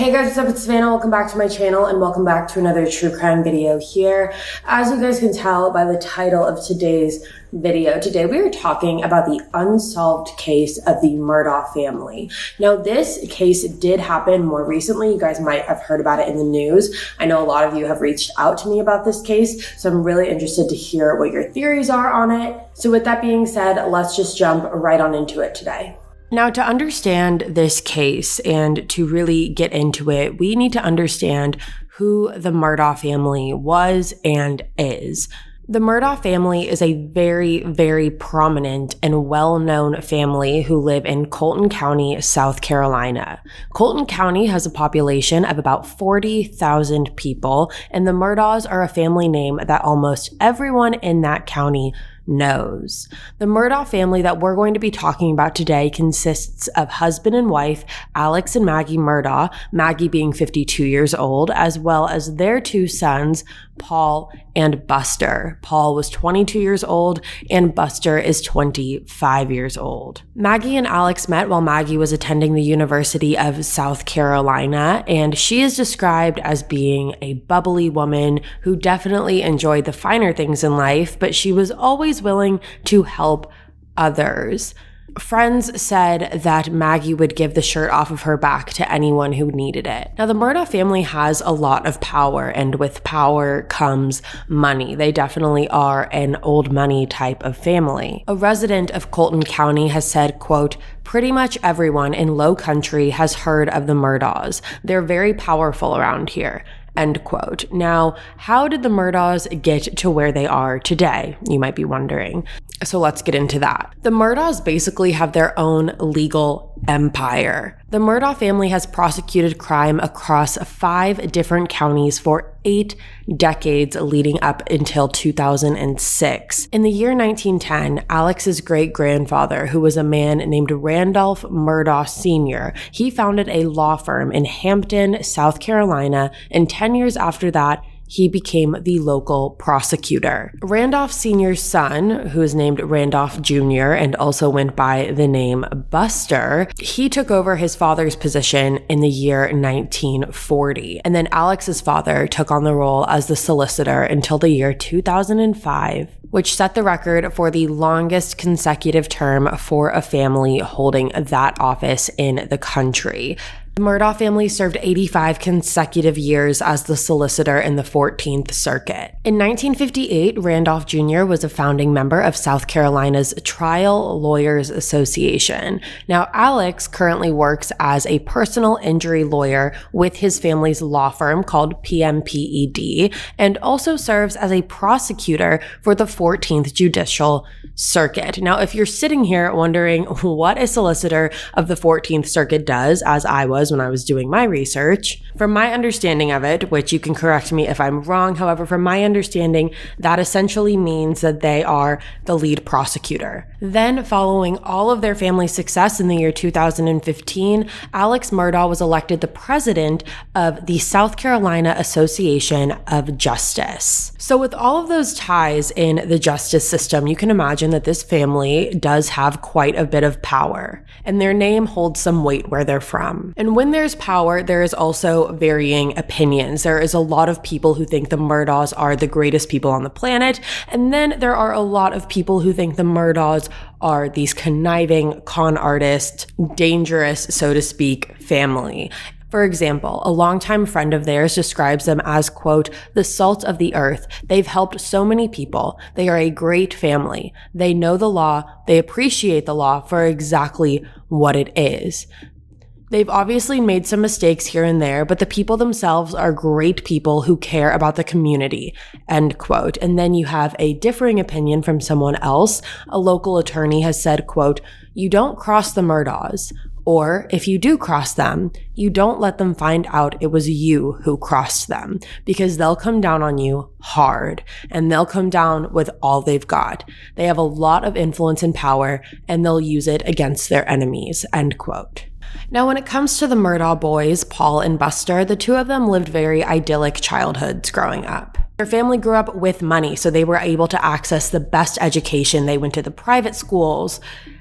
Hey guys, what's up? It's Savannah. Welcome back to my channel and welcome back to another true crime video here. As you guys can tell by the title of today's video, today we are talking about the unsolved case of the Murdaugh family. Now, this case did happen more recently. You guys might have heard about it in the news. I know a lot of you have reached out to me about this case, so I'm really interested to hear what your theories are on it. So with that being said, let's just jump right on into it today. Now, to understand this case and to really get into it, we need to understand who the Murdaugh family was and is. The Murdaugh family is a very, very prominent and well-known family who live in Colton County, South Carolina. Colton County has a population of about 40,000 people, and the Murdaughs are a family name that almost everyone in that county knows. The Murdaugh family that we're going to be talking about today consists of husband and wife, Alex and Maggie Murdaugh, Maggie being 52 years old, as well as their two sons, Paul and Buster. Paul was 22 years old and Buster is 25 years old. Maggie and Alex met while Maggie was attending the University of South Carolina, and she is described as being a bubbly woman who definitely enjoyed the finer things in life, but she was always willing to help others. Friends said that Maggie would give the shirt off of her back to anyone who needed it. Now, the Murdaugh family has a lot of power, and with power comes money. They definitely are an old money type of family. A resident of Colton County has said, quote, "Pretty much everyone in Low Country has heard of the Murdaughs. They're very powerful around here." End quote. Now, how did the Murdaughs get to where they are today? You might be wondering. So let's get into that. The Murdaughs basically have their own legal empire. The Murdaugh family has prosecuted crime across 5 different counties for 8 decades leading up until 2006. In the year 1910, Alex's great-grandfather, who was a man named Randolph Murdaugh Sr., he founded a law firm in Hampton, South Carolina, and 10 years after that, he became the local prosecutor. Randolph Sr.'s son, who is named Randolph Jr. and also went by the name Buster, he took over his father's position in the year 1940. And then Alex's father took on the role as the solicitor until the year 2005, which set the record for the longest consecutive term for a family holding that office in the country. The Murdaugh family served 85 consecutive years as the solicitor in the 14th Circuit. In 1958, Randolph Jr. was a founding member of South Carolina's Trial Lawyers Association. Now, Alex currently works as a personal injury lawyer with his family's law firm called PMPED, and also serves as a prosecutor for the 14th Judicial Circuit. Now, if you're sitting here wondering what a solicitor of the 14th Circuit does, as I was when I was doing my research, from my understanding of it, which you can correct me if I'm wrong, however, from my understanding, that essentially means that they are the lead prosecutor. Then, following all of their family's success in the year 2015, Alex Murdaugh was elected the president of the South Carolina Association of Justice. So with all of those ties in the justice system, you can imagine that this family does have quite a bit of power, and their name holds some weight where they're from. And when there's power, there is also varying opinions. There is a lot of people who think the Murdaughs are the greatest people on the planet, and then there are a lot of people who think the Murdaughs are these conniving con artist, dangerous, so to speak, family. For example, a longtime friend of theirs describes them as, quote, "the salt of the earth. They've helped so many people. They are a great family. They know the law. They appreciate the law for exactly what it is. They've obviously made some mistakes here and there, but the people themselves are great people who care about the community," end quote. And then you have a differing opinion from someone else. A local attorney has said, quote, "You don't cross the Murdaughs. Or if you do cross them, you don't let them find out it was you who crossed them, because they'll come down on you hard, and they'll come down with all they've got. They have a lot of influence and power, and they'll use it against their enemies," end quote. Now, when it comes to the Murdaugh boys, Paul and Buster, the two of them lived very idyllic childhoods growing up. Their family grew up with money, so they were able to access the best education. They went to the private schools.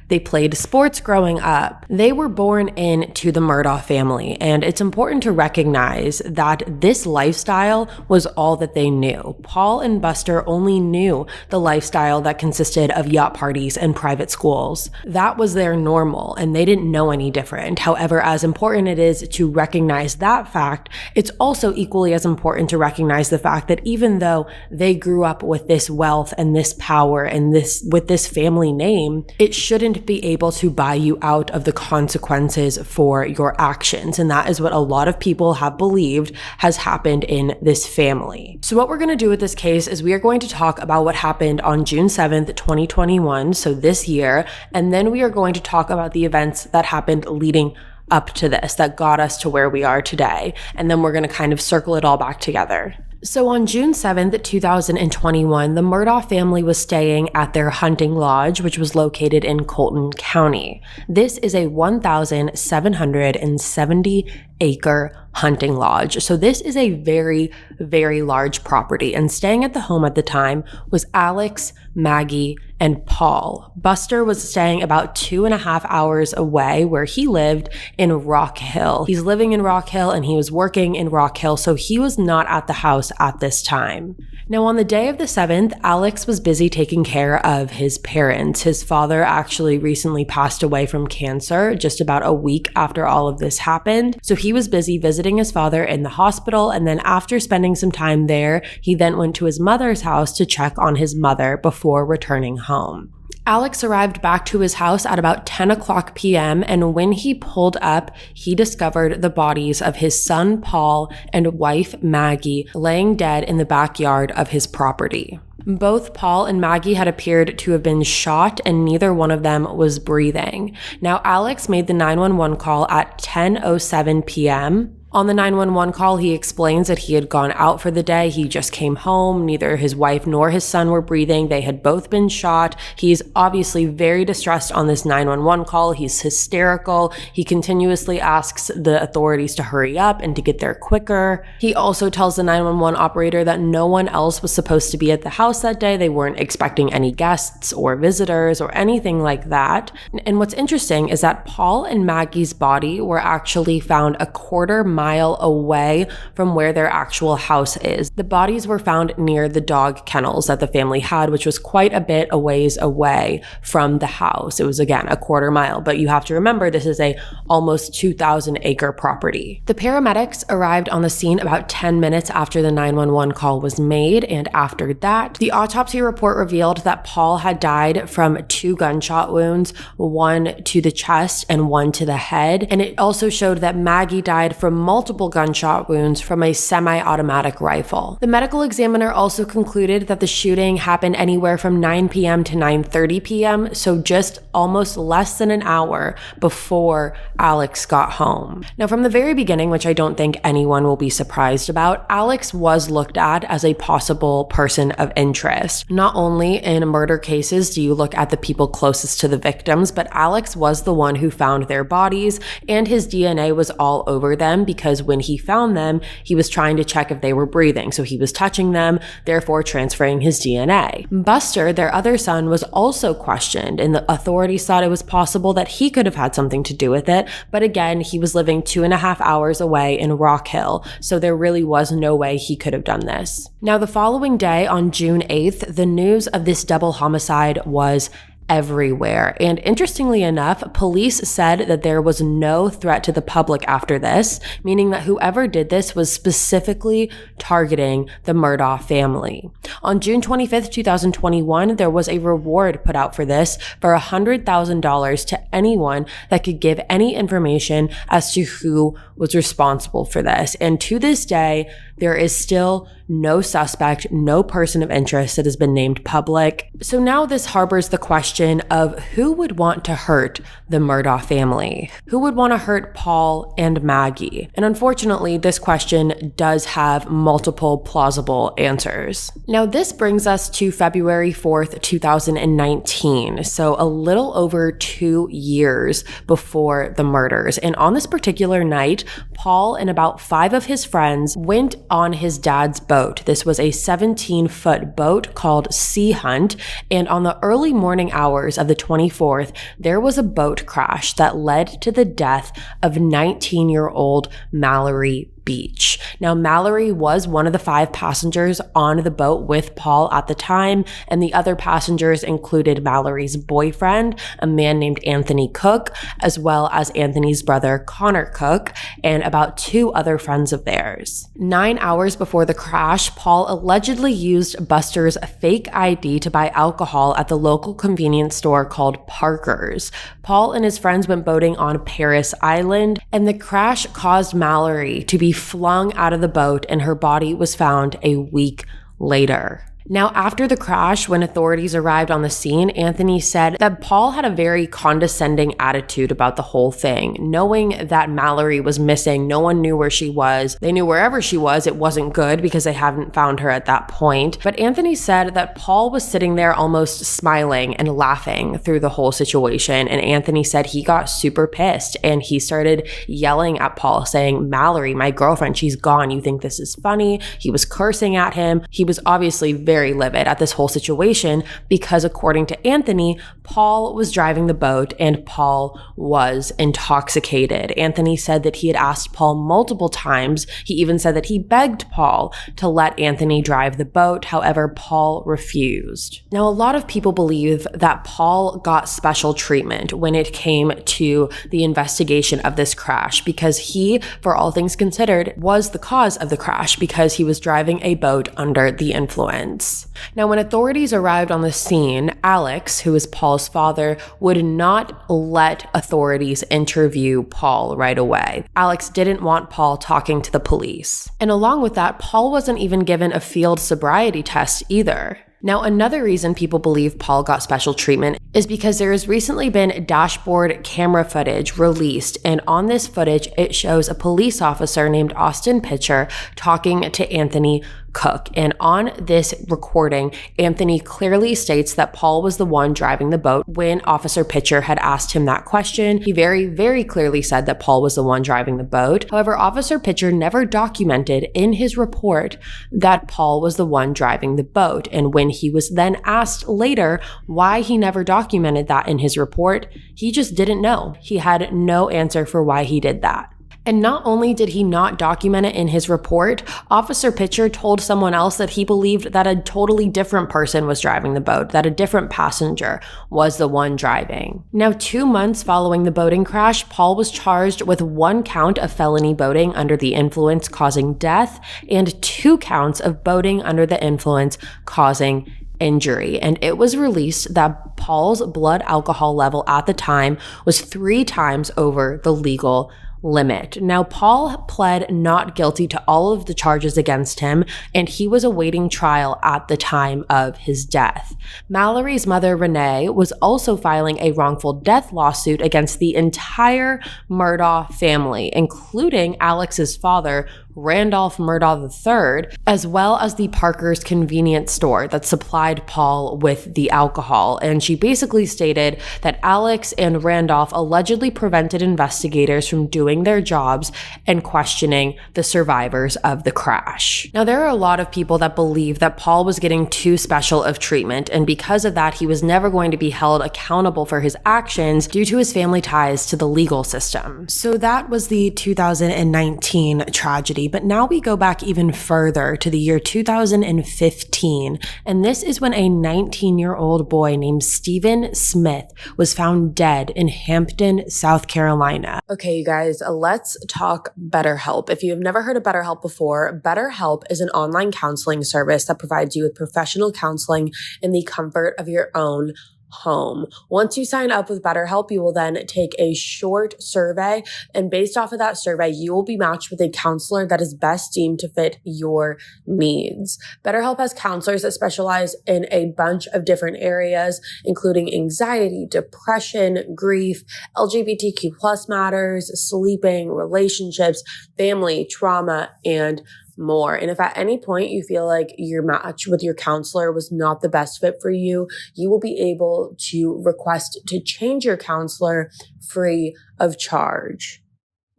They played sports growing up. They were born into the Murdaugh family, and it's important to recognize that this lifestyle was all that they knew. Paul and Buster only knew the lifestyle that consisted of yacht parties and private schools. That was their normal, and they didn't know any different. However, as important it is to recognize that fact, it's also equally as important to recognize the fact that even though they grew up with this wealth and this power and with this family name, it shouldn't be able to buy you out of the consequences for your actions. And that is what a lot of people have believed has happened in this family. So what we're going to do with this case is we are going to talk about what happened on June 7th, 2021, so this year, and then we are going to talk about the events that happened leading up to this that got us to where we are today. And then we're going to kind of circle it all back together. So on June 7th, 2021, the Murdaugh family was staying at their hunting lodge, which was located in Colton County. This is a 1,770-acre hunting lodge. So this is a very, very large property. And staying at the home at the time was Alex, Maggie, and Paul. Buster was staying about 2.5 hours away where he lived in Rock Hill. He's living in Rock Hill and he was working in Rock Hill, so he was not at the house at this time. Now, on the day of the 7th, Alex was busy taking care of his parents. His father actually recently passed away from cancer just about a week after all of this happened. So he was busy visiting his father in the hospital, and then after spending some time there, he then went to his mother's house to check on his mother before returning home. Alex arrived back to his house at about 10 o'clock p.m., and when he pulled up, he discovered the bodies of his son, Paul, and wife, Maggie, laying dead in the backyard of his property. Both Paul and Maggie had appeared to have been shot, and neither one of them was breathing. Now, Alex made the 911 call at 10:07 p.m., On the 911 call, he explains that he had gone out for the day. He just came home. Neither his wife nor his son were breathing. They had both been shot. He's obviously very distressed on this 911 call. He's hysterical. He continuously asks the authorities to hurry up and to get there quicker. He also tells the 911 operator that no one else was supposed to be at the house that day. They weren't expecting any guests or visitors or anything like that. And what's interesting is that Paul and Maggie's body were actually found a quarter-mile away from where their actual house is. The bodies were found near the dog kennels that the family had, which was quite a bit a ways away from the house. It was, again, a quarter-mile, but you have to remember this is a almost 2,000-acre property. The paramedics arrived on the scene about 10 minutes after the 911 call was made, and after that, the autopsy report revealed that Paul had died from 2 gunshot wounds, one to the chest and one to the head, and it also showed that Maggie died from multiple gunshot wounds from a semi-automatic rifle. The medical examiner also concluded that the shooting happened anywhere from 9 p.m. to 9:30 p.m., so just almost less than an hour before Alex got home. Now, from the very beginning, which I don't think anyone will be surprised about, Alex was looked at as a possible person of interest. Not only in murder cases do you look at the people closest to the victims, but Alex was the one who found their bodies, and his DNA was all over them because when he found them, he was trying to check if they were breathing. So he was touching them, therefore transferring his DNA. Buster, their other son, was also questioned, and the authorities thought it was possible that he could have had something to do with it. But again, he was living 2.5 hours away in Rock Hill, so there really was no way he could have done this. Now, the following day, on June 8th, the news of this double homicide was everywhere. And interestingly enough, police said that there was no threat to the public after this, meaning that whoever did this was specifically targeting the Murdaugh family. On June 25th, 2021, there was a reward put out for this for $100,000 to anyone that could give any information as to who was responsible for this. And to this day, there is still no suspect, no person of interest that has been named public. So now this harbors the question of who would want to hurt the Murdaugh family? Who would want to hurt Paul and Maggie? And unfortunately, this question does have multiple plausible answers. Now, this brings us to February 4th, 2019. So a little over 2 years before the murders. And on this particular night, Paul and about 5 of his friends went on his dad's boat. This was a 17-foot boat called Sea Hunt, and on the early morning hours of the 24th, there was a boat crash that led to the death of 19-year-old Mallory Beach. Now, Mallory was one of the 5 passengers on the boat with Paul at the time, and the other passengers included Mallory's boyfriend, a man named Anthony Cook, as well as Anthony's brother Connor Cook, and about 2 other friends of theirs. 9 hours before the crash, Paul allegedly used Buster's fake ID to buy alcohol at the local convenience store called Parker's. Paul and his friends went boating on Paris Island, and the crash caused Mallory to be flung out of the boat, and her body was found a week later. Now, after the crash, when authorities arrived on the scene, Anthony said that Paul had a very condescending attitude about the whole thing. Knowing that Mallory was missing, no one knew where she was. They knew wherever she was, it wasn't good because they hadn't found her at that point. But Anthony said that Paul was sitting there almost smiling and laughing through the whole situation. And Anthony said he got super pissed and he started yelling at Paul, saying, "Mallory, my girlfriend, she's gone. You think this is funny?" He was cursing at him. He was obviously very livid at this whole situation because, according to Anthony, Paul was driving the boat and Paul was intoxicated. Anthony said that he had asked Paul multiple times. He even said that he begged Paul to let Anthony drive the boat. However, Paul refused. Now, a lot of people believe that Paul got special treatment when it came to the investigation of this crash because he, for all things considered, was the cause of the crash because he was driving a boat under the influence. Now, when authorities arrived on the scene, Alex, who is Paul's father, would not let authorities interview Paul right away. Alex didn't want Paul talking to the police. And along with that, Paul wasn't even given a field sobriety test either. Now, another reason people believe Paul got special treatment is because there has recently been dashboard camera footage released, and on this footage, it shows a police officer named Austin Pitcher talking to Anthony Cook. And on this recording, Anthony clearly states that Paul was the one driving the boat. When Officer Pitcher had asked him that question, he very, very clearly said that Paul was the one driving the boat. However, Officer Pitcher never documented in his report that Paul was the one driving the boat. And when he was then asked later why he never documented that in his report, he just didn't know. He had no answer for why he did that. And not only did he not document it in his report, Officer Pitcher told someone else that he believed that a totally different person was driving the boat, that a different passenger was the one driving. Now, 2 months following the boating crash, Paul was charged with 1 count of felony boating under the influence causing death and 2 counts of boating under the influence causing injury. And it was released that Paul's blood alcohol level at the time was 3 times over the legal limit. Now, Paul pled not guilty to all of the charges against him, and he was awaiting trial at the time of his death. Mallory's mother, Renee, was also filing a wrongful death lawsuit against the entire Murdaugh family, including Alex's father, Randolph Murdaugh III, as well as the Parker's convenience store that supplied Paul with the alcohol. And she basically stated that Alex and Randolph allegedly prevented investigators from doing their jobs and questioning the survivors of the crash. Now, there are a lot of people that believe that Paul was getting too special of treatment, and because of that, he was never going to be held accountable for his actions due to his family ties to the legal system. So that was the 2019 tragedy. But now we go back even further to the year 2015, and this is when a 19-year-old boy named Stephen Smith was found dead in Hampton, South Carolina. Okay, you guys, let's talk BetterHelp. If you have never heard of BetterHelp before, BetterHelp is an online counseling service that provides you with professional counseling in the comfort of your own home. Once you sign up with BetterHelp, you will then take a short survey, and based off of that survey, you will be matched with a counselor that is best deemed to fit your needs. BetterHelp has counselors that specialize in a bunch of different areas, including anxiety, depression, grief, LGBTQ+ matters, sleeping, relationships, family, trauma, and more. And if at any point you feel like your match with your counselor was not the best fit for you, you will be able to request to change your counselor free of charge.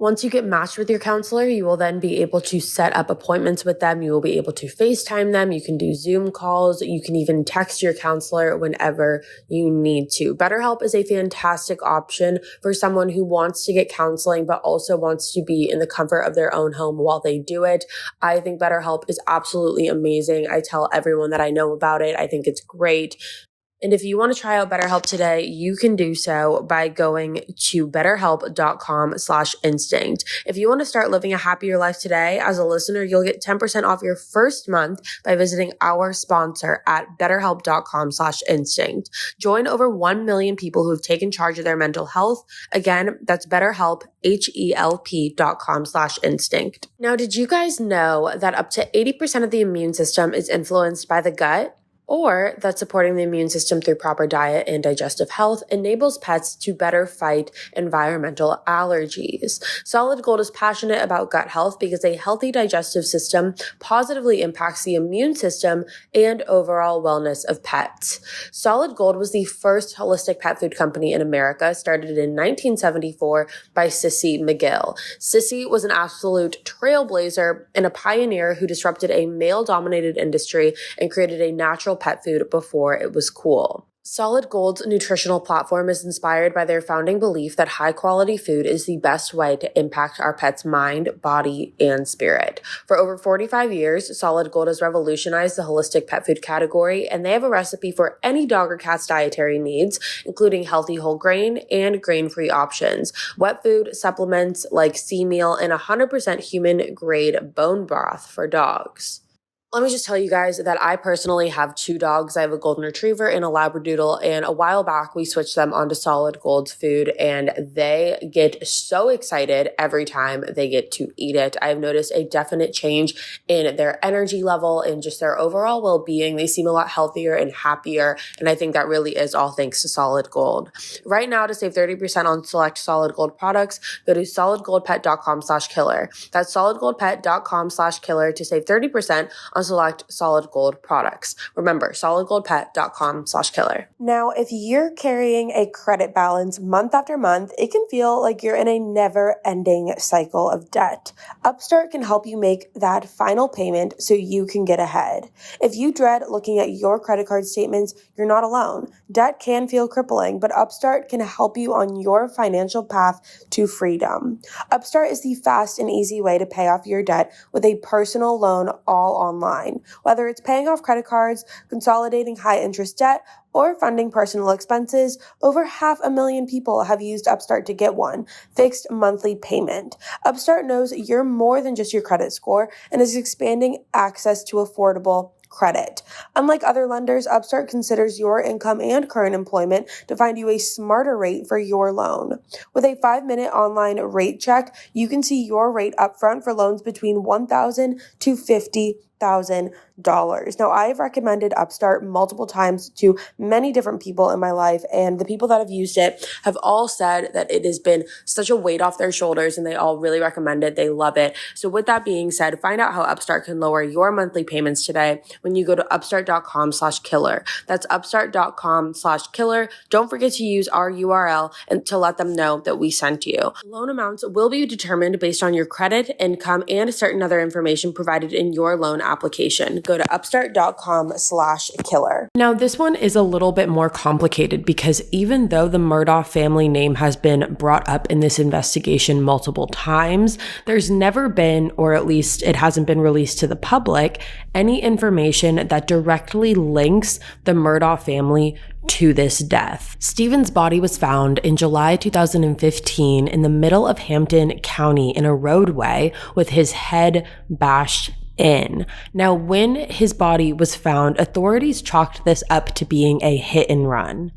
Once you get matched with your counselor, you will then be able to set up appointments with them. You will be able to FaceTime them. You can do Zoom calls. You can even text your counselor whenever you need to. BetterHelp is a fantastic option for someone who wants to get counseling, but also wants to be in the comfort of their own home while they do it. I think BetterHelp is absolutely amazing. I tell everyone that I know about it. I think it's great. And if you want to try out BetterHelp today, you can do so by going to betterhelp.com/instinct. If you want to start living a happier life today, as a listener, you'll get 10% off your first month by visiting our sponsor at betterhelp.com/instinct. Join over 1 million people who have taken charge of their mental health. Again, that's BetterHelp, HELP.com/instinct. Now, did you guys know that up to 80% of the immune system is influenced by the gut? Or that supporting the immune system through proper diet and digestive health enables pets to better fight environmental allergies. Solid Gold is passionate about gut health because a healthy digestive system positively impacts the immune system and overall wellness of pets. Solid Gold was the first holistic pet food company in America, started in 1974 by Sissy McGill. Sissy was an absolute trailblazer and a pioneer who disrupted a male-dominated industry and created a natural pet food before it was cool. Solid Gold's nutritional platform is inspired by their founding belief that high-quality food is the best way to impact our pet's mind, body, and spirit. For over 45 years, Solid Gold has revolutionized the holistic pet food category, and they have a recipe for any dog or cat's dietary needs, including healthy whole grain and grain-free options, wet food, supplements like sea meal, and 100% human-grade bone broth for dogs. Let me just tell you guys that I personally have 2 dogs. I have a golden retriever and a labradoodle, and a while back we switched them onto Solid Gold's food, and they get so excited every time they get to eat it. I've noticed a definite change in their energy level and just their overall well-being. They seem a lot healthier and happier, and I think that really is all thanks to Solid Gold. Right now, to save 30% on select Solid Gold products, go to solidgoldpet.com/killer. That's solidgoldpet.com/killer to save 30% on select Solid Gold products. Remember, solidgoldpet.com/killer. Now, if you're carrying a credit balance month after month, it can feel like you're in a never-ending cycle of debt. Upstart can help you make that final payment so you can get ahead. If you dread looking at your credit card statements, you're not alone. Debt can feel crippling, but Upstart can help you on your financial path to freedom. Upstart is the fast and easy way to pay off your debt with a personal loan all online. Whether it's paying off credit cards, consolidating high-interest debt, or funding personal expenses, over 500,000 people have used Upstart to get one fixed monthly payment. Upstart knows you're more than just your credit score and is expanding access to affordable credit. Unlike other lenders, Upstart considers your income and current employment to find you a smarter rate for your loan. With a 5-minute online rate check, you can see your rate upfront for loans between $1,000 to $50,000. Now, I've recommended Upstart multiple times to many different people in my life, and the people that have used it have all said that it has been such a weight off their shoulders, and they all really recommend it. They love it. So with that being said, find out how Upstart can lower your monthly payments today when you go to upstart.com/killer. That's upstart.com/killer. Don't forget to use our URL and to let them know that we sent you. Loan amounts will be determined based on your credit, income, and certain other information provided in your loan application. Go to upstart.com/killer. Now, this one is a little bit more complicated because even though the Murdaugh family name has been brought up in this investigation multiple times, there's never been, or at least it hasn't been released to the public, any information that directly links the Murdaugh family to this death. Stephen's body was found in July 2015 in the middle of Hampton County in a roadway with his head bashed in. Now, when his body was found, authorities chalked this up to being a hit and run.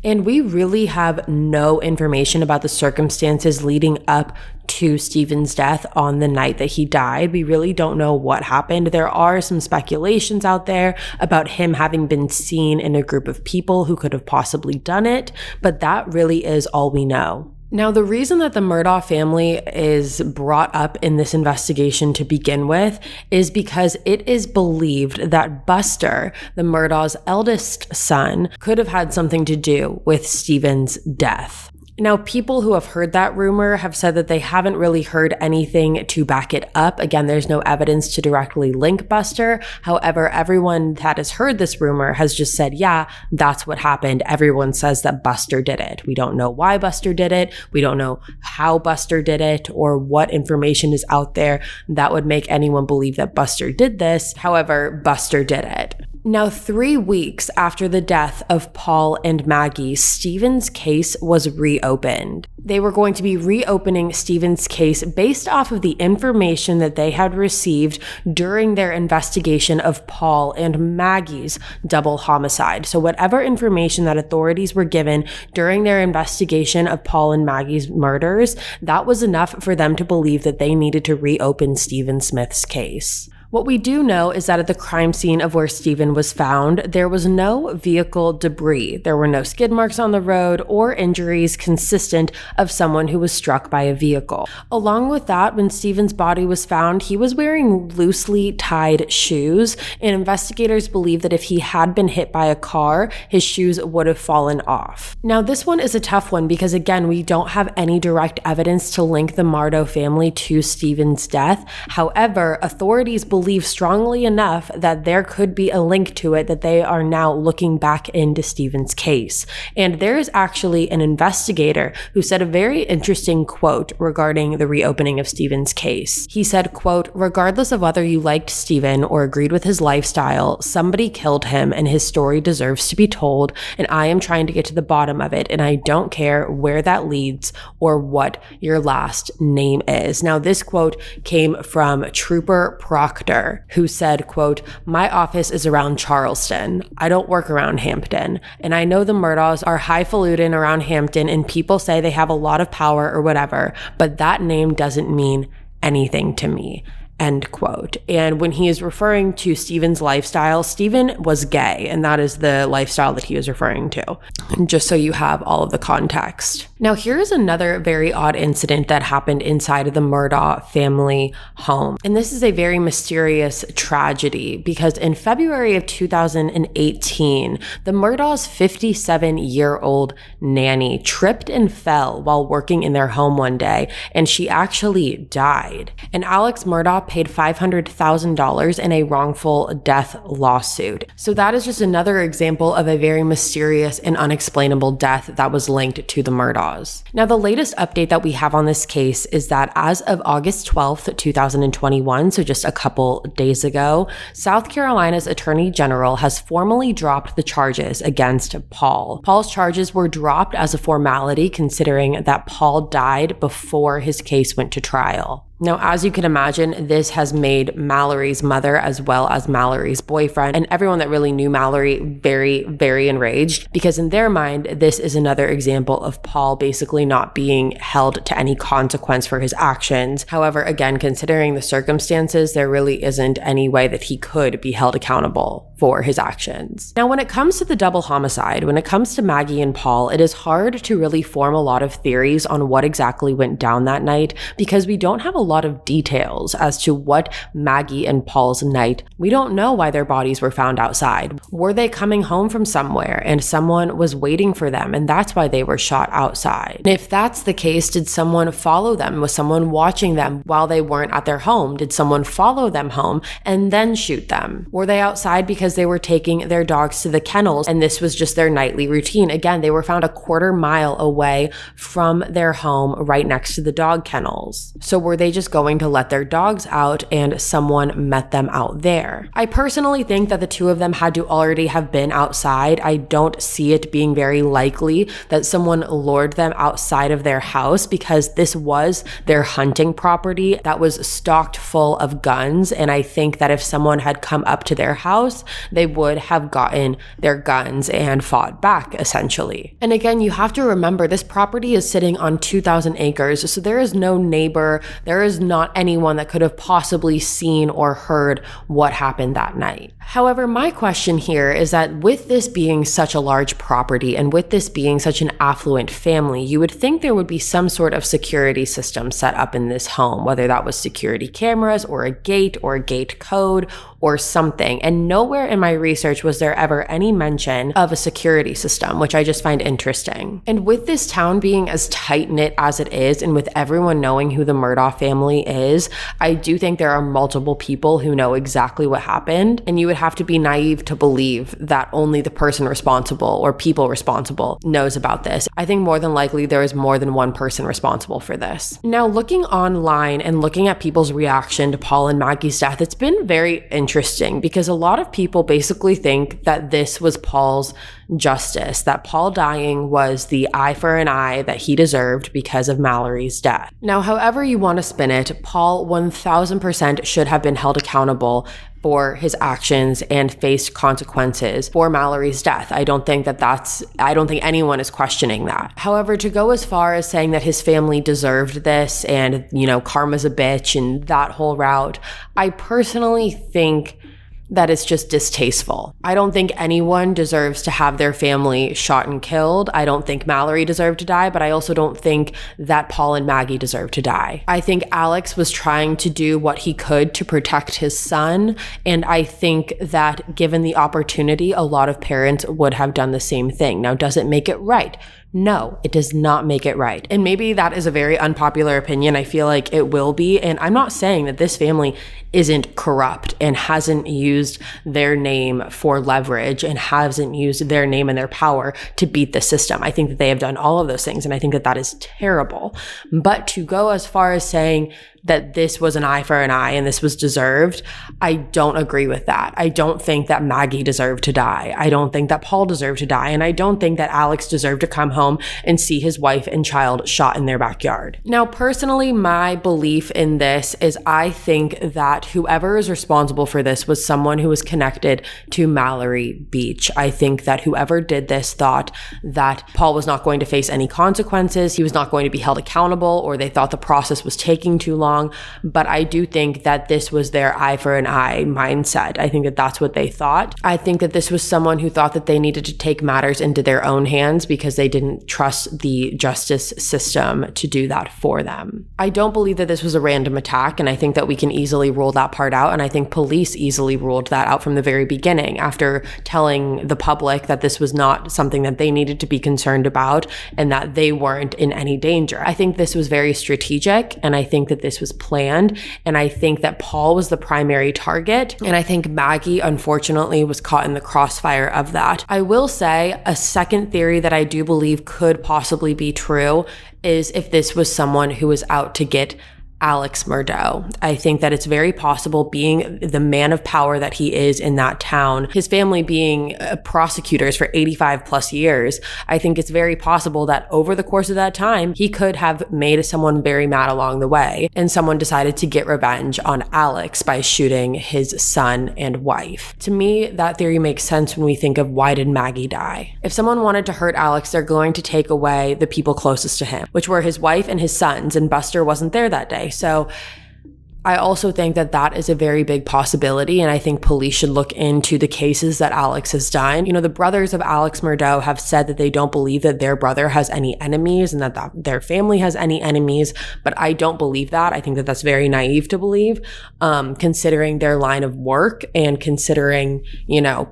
And we really have no information about the circumstances leading up to Stephen's death on the night that he died. We really don't know what happened. There are some speculations out there about him having been seen in a group of people who could have possibly done it, but that really is all we know. Now, the reason that the Murdaugh family is brought up in this investigation to begin with is because it is believed that Buster, the Murdaugh's eldest son, could have had something to do with Stephen's death. Now, people who have heard that rumor have said that they haven't really heard anything to back it up. Again, there's no evidence to directly link Buster. However, everyone that has heard this rumor has just said, yeah, that's what happened. Everyone says that Buster did it. We don't know why Buster did it. We don't know how Buster did it or what information is out there that would make anyone believe that Buster did this. However, Buster did it. Now, 3 weeks after the death of Paul and Maggie, Stephen's case was reopened. They were going to be reopening Stephen's case based off of the information that they had received during their investigation of Paul and Maggie's double homicide. So whatever information that authorities were given during their investigation of Paul and Maggie's murders, that was enough for them to believe that they needed to reopen Stephen Smith's case. What we do know is that at the crime scene of where Stephen was found, there was no vehicle debris. There were no skid marks on the road or injuries consistent of someone who was struck by a vehicle. Along with that, when Stephen's body was found, he was wearing loosely tied shoes, and investigators believe that if he had been hit by a car, his shoes would have fallen off. Now, this one is a tough one because, again, we don't have any direct evidence to link the Murdaugh family to Stephen's death. However, authorities believe strongly enough that there could be a link to it that they are now looking back into Stephen's case. And there is actually an investigator who said a very interesting quote regarding the reopening of Stephen's case. He said, quote, "Regardless of whether you liked Stephen or agreed with his lifestyle, somebody killed him and his story deserves to be told, and I am trying to get to the bottom of it, and I don't care where that leads or what your last name is." Now, this quote came from Trooper Proctor, who said, quote, "My office is around Charleston. I don't work around Hampton. And I know the Murdaughs are highfalutin around Hampton and people say they have a lot of power or whatever, but that name doesn't mean anything to me." End quote. And when he is referring to Stephen's lifestyle, Stephen was gay, and that is the lifestyle that he is referring to, just so you have all of the context. Now, here is another very odd incident that happened inside of the Murdaugh family home. And this is a very mysterious tragedy because in February of 2018, the Murdaugh's 57-year-old nanny tripped and fell while working in their home one day, and she actually died. And Alex Murdaugh paid $500,000 in a wrongful death lawsuit. So that is just another example of a very mysterious and unexplainable death that was linked to the Murdaughs. Now, the latest update that we have on this case is that as of August 12th, 2021, so just a couple days ago, South Carolina's Attorney General has formally dropped the charges against Paul. Paul's charges were dropped as a formality considering that Paul died before his case went to trial. Now, as you can imagine, this has made Mallory's mother as well as Mallory's boyfriend and everyone that really knew Mallory very, very enraged because in their mind, this is another example of Paul basically not being held to any consequence for his actions. However, again, considering the circumstances, there really isn't any way that he could be held accountable for his actions. Now, when it comes to the double homicide, when it comes to Maggie and Paul, it is hard to really form a lot of theories on what exactly went down that night because we don't have a lot of details as to what Maggie and Paul's night. We don't know why their bodies were found outside. Were they coming home from somewhere and someone was waiting for them and that's why they were shot outside? And if that's the case, did someone follow them? Was someone watching them while they weren't at their home? Did someone follow them home and then shoot them? Were they outside because they were taking their dogs to the kennels and this was just their nightly routine? Again, they were found a quarter mile away from their home right next to the dog kennels. So were they just going to let their dogs out and someone met them out there? I personally think that the two of them had to already have been outside. I don't see it being very likely that someone lured them outside of their house because this was their hunting property that was stocked full of guns. And I think that if someone had come up to their house, they would have gotten their guns and fought back, essentially. And again, you have to remember this property is sitting on 2,000 acres, so there is no neighbor, there is not anyone that could have possibly seen or heard what happened that night. However, my question here is that with this being such a large property and with this being such an affluent family, you would think there would be some sort of security system set up in this home, whether that was security cameras or a gate code or something. And nowhere in my research was there ever any mention of a security system, which I just find interesting. And with this town being as tight-knit as it is, and with everyone knowing who the Murdaugh family is, I do think there are multiple people who know exactly what happened, and you would have to be naive to believe that only the person responsible or people responsible knows about this. I think more than likely there is more than one person responsible for this. Now, looking online and looking at people's reaction to Paul and Maggie's death, it's been very interesting because a lot of people basically think that this was Paul's justice, that Paul dying was the eye for an eye that he deserved because of Mallory's death. Now, however you want to spin it, Paul 1000% should have been held accountable for his actions and faced consequences for Mallory's death. I don't think anyone is questioning that. However, to go as far as saying that his family deserved this and, karma's a bitch and that whole route, I personally think that it's just distasteful. I don't think anyone deserves to have their family shot and killed. I don't think Mallory deserved to die, but I also don't think that Paul and Maggie deserve to die. I think Alex was trying to do what he could to protect his son, and I think that given the opportunity, a lot of parents would have done the same thing. Now, does it make it right? No, it does not make it right. And maybe that is a very unpopular opinion. I feel like it will be. And I'm not saying that this family isn't corrupt and hasn't used their name for leverage and hasn't used their name and their power to beat the system. I think that they have done all of those things, and I think that that is terrible. But to go as far as saying that this was an eye for an eye and this was deserved, I don't agree with that. I don't think that Maggie deserved to die. I don't think that Paul deserved to die. And I don't think that Alex deserved to come home and see his wife and child shot in their backyard. Now, personally, my belief in this is I think that whoever is responsible for this was someone who was connected to Mallory Beach. I think that whoever did this thought that Paul was not going to face any consequences, he was not going to be held accountable, or they thought the process was taking too long. But I do think that this was their eye for an eye mindset. I think that that's what they thought. I think that this was someone who thought that they needed to take matters into their own hands because they didn't trust the justice system to do that for them. I don't believe that this was a random attack, and I think that we can easily rule that part out, and I think police easily ruled that out from the very beginning after telling the public that this was not something that they needed to be concerned about and that they weren't in any danger. I think this was very strategic, and I think that this was planned, and I think that Paul was the primary target, and I think Maggie unfortunately was caught in the crossfire of that. I will say a second theory that I do believe could possibly be true is if this was someone who was out to get Alex Murdaugh. I think that it's very possible, being the man of power that he is in that town, his family being prosecutors for 85 plus years, I think it's very possible that over the course of that time, he could have made someone very mad along the way, and someone decided to get revenge on Alex by shooting his son and wife. To me, that theory makes sense when we think of why did Maggie die? If someone wanted to hurt Alex, they're going to take away the people closest to him, which were his wife and his sons, and Buster wasn't there that day. So I also think that that is a very big possibility, and I think police should look into the cases that Alex has done. The brothers of Alex Murdaugh have said that they don't believe that their brother has any enemies and that their family has any enemies, but I don't believe that. I think that that's very naive to believe, considering their line of work and considering,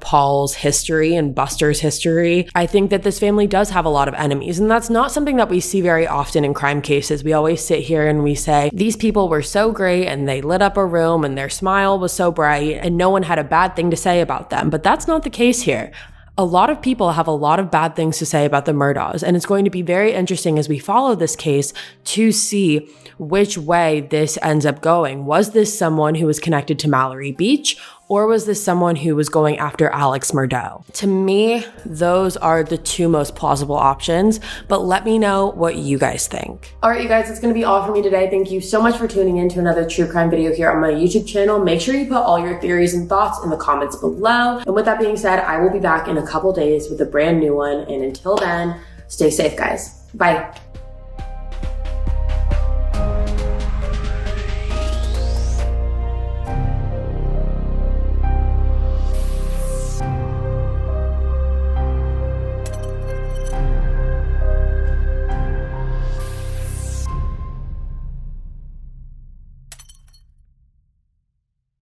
Paul's history and Buster's history. I think that this family does have a lot of enemies, and that's not something that we see very often in crime cases. We always sit here and we say, these people were so great and they lit up a room and their smile was so bright and no one had a bad thing to say about them. But that's not the case here. A lot of people have a lot of bad things to say about the Murdaughs, and it's going to be very interesting as we follow this case to see which way this ends up going. Was this someone who was connected to Mallory Beach, or was this someone who was going after Alex Murdaugh? To me, those are the two most plausible options, but let me know what you guys think. All right, you guys, that's going to be all for me today. Thank you so much for tuning in to another true crime video here on my YouTube channel. Make sure you put all your theories and thoughts in the comments below. And with that being said, I will be back in a couple days with a brand new one. And until then, stay safe, guys. Bye.